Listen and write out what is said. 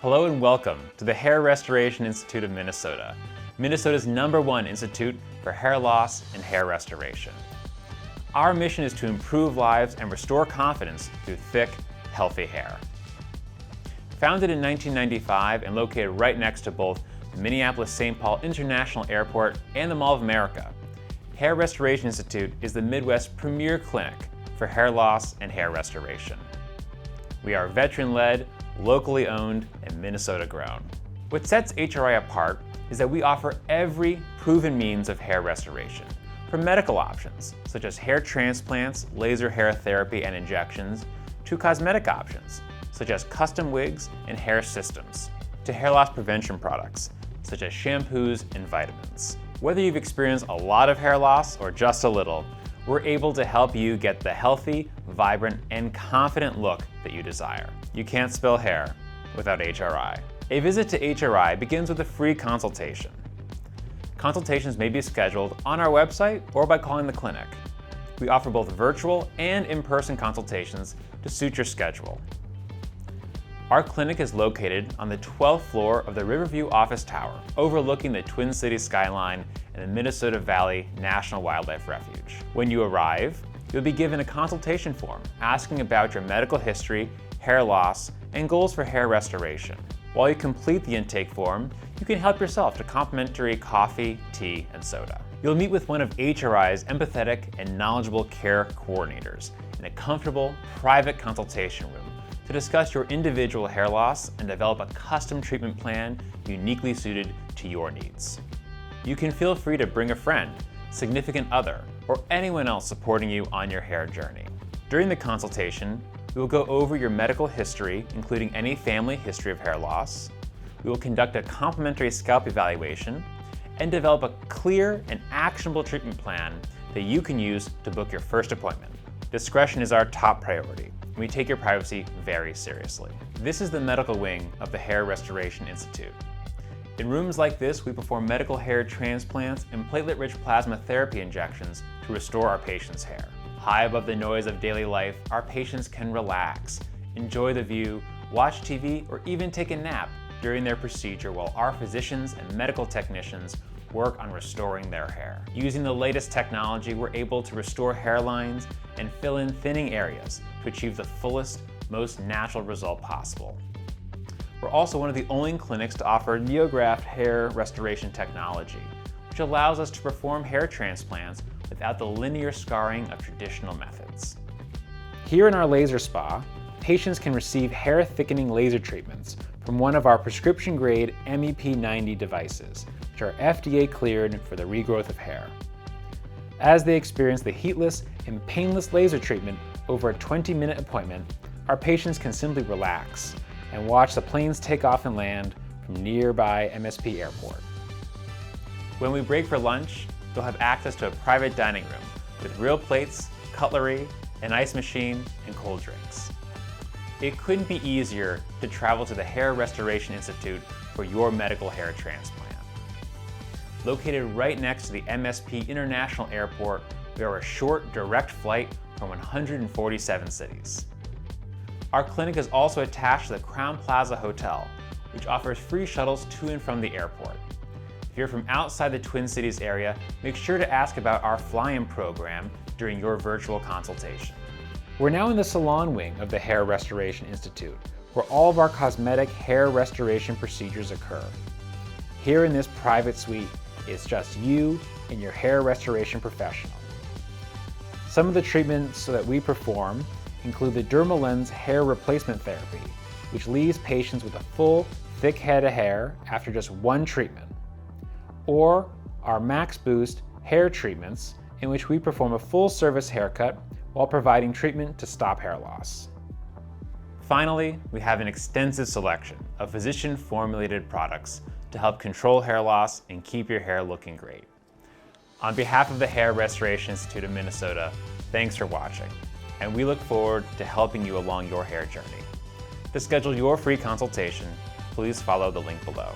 Hello and welcome to the Hair Restoration Institute of Minnesota, Minnesota's #1 institute for hair loss and hair restoration. Our mission is to improve lives and restore confidence through thick, healthy hair. Founded in 1995 and located right next to both the Minneapolis-St. Paul International Airport and the Mall of America, Hair Restoration Institute is the Midwest's premier clinic for hair loss and hair restoration. We are veteran-led, locally owned, and Minnesota grown. What sets HRI apart is that we offer every proven means of hair restoration, from medical options, such as hair transplants, laser hair therapy and injections, to cosmetic options, such as custom wigs and hair systems, to hair loss prevention products, such as shampoos and vitamins. Whether you've experienced a lot of hair loss or just a little, we're able to help you get the healthy, vibrant, and confident look that you desire. You can't spell hair without HRI. A visit to HRI begins with a free consultation. Consultations may be scheduled on our website or by calling the clinic. We offer both virtual and in-person consultations to suit your schedule. Our clinic is located on the 12th floor of the Riverview Office Tower, overlooking the Twin Cities skyline and the Minnesota Valley National Wildlife Refuge. When you arrive, you'll be given a consultation form asking about your medical history, hair loss, and goals for hair restoration. While you complete the intake form, you can help yourself to complimentary coffee, tea, and soda. You'll meet with one of HRI's empathetic and knowledgeable care coordinators in a comfortable, private consultation room to discuss your individual hair loss and develop a custom treatment plan uniquely suited to your needs. You can feel free to bring a friend, significant other, or anyone else supporting you on your hair journey. During the consultation, we will go over your medical history, including any family history of hair loss. We will conduct a complimentary scalp evaluation and develop a clear and actionable treatment plan that you can use to book your first appointment. Discretion is our top priority, and we take your privacy very seriously. This is the medical wing of the Hair Restoration Institute. In rooms like this, we perform medical hair transplants and platelet-rich plasma therapy injections to restore our patients' hair. High above the noise of daily life, our patients can relax, enjoy the view, watch TV, or even take a nap during their procedure while our physicians and medical technicians work on restoring their hair. Using the latest technology, we're able to restore hairlines and fill in thinning areas to achieve the fullest, most natural result possible. We're also one of the only clinics to offer neograft hair restoration technology, which allows us to perform hair transplants without the linear scarring of traditional methods. Here in our laser spa, patients can receive hair thickening laser treatments from one of our prescription-grade MEP90 devices, which are FDA cleared for the regrowth of hair. As they experience the heatless and painless laser treatment over a 20-minute appointment, our patients can simply relax and watch the planes take off and land from nearby MSP Airport. When we break for lunch, you'll have access to a private dining room with real plates, cutlery, an ice machine, and cold drinks. It couldn't be easier to travel to the Hair Restoration Institute for your medical hair transplant. Located right next to the MSP International Airport, we are a short, direct flight from 147 cities. Our clinic is also attached to the Crown Plaza Hotel, which offers free shuttles to and from the airport. If you're from outside the Twin Cities area, make sure to ask about our fly-in program during your virtual consultation. We're now in the Salon wing of the Hair Restoration Institute, where all of our cosmetic hair restoration procedures occur. Here in this private suite, it's just you and your hair restoration professional. Some of the treatments that we perform include the DermaLens hair replacement therapy, which leaves patients with a full, thick head of hair after just one treatment, or our Max Boost hair treatments, in which we perform a full-service haircut while providing treatment to stop hair loss. Finally, we have an extensive selection of physician-formulated products to help control hair loss and keep your hair looking great. On behalf of the Hair Restoration Institute of Minnesota, thanks for watching, and we look forward to helping you along your hair journey. To schedule your free consultation, please follow the link below.